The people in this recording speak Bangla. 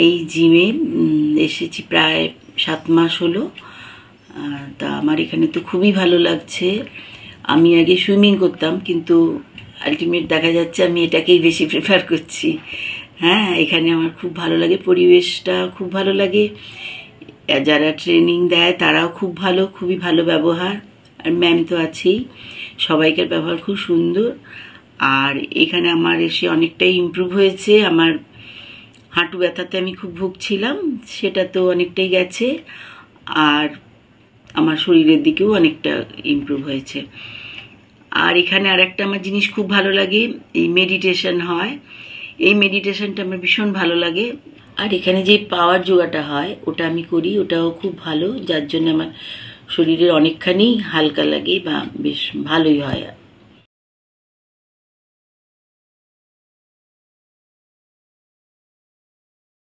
এই জিমে এসেছি প্রায় 7 মাস হলো। তা আমার এখানে তো খুবই ভালো লাগছে। আমি আগে সুইমিং করতাম, কিন্তু আলটিমেট দেখা যাচ্ছে আমি এটাকেই বেশি প্রেফার করছি। হ্যাঁ, এখানে আমার খুব ভালো লাগে, পরিবেশটা খুব ভালো লাগে। যারা ট্রেনিং দেয় তারাও খুব ভালো, খুবই ভালো ব্যবহার। আর ম্যাম তো আছেই, সবাইকার ব্যবহার খুব সুন্দর। আর এখানে আমার এসে অনেকটাই ইমপ্রুভ হয়েছে। আমার হাঁটু ব্যথাতে আমি খুব ভুগছিলাম, সেটা তো অনেকটাই গেছে। আর আমার শরীরের দিকেও অনেকটা ইমপ্রুভ হয়েছে। আর এখানে আর একটা আমার জিনিস খুব ভালো লাগে, এই মেডিটেশন হয়। এই মেডিটেশনটা আমার ভীষণ ভালো লাগে। আর এখানে যে পাওয়ার যোগাটা হয় ওটা আমি করি, ওটাও খুব ভালো, যার জন্য আমার শরীরের অনেকখানি হালকা লাগে বা বেশ ভালোই হয়।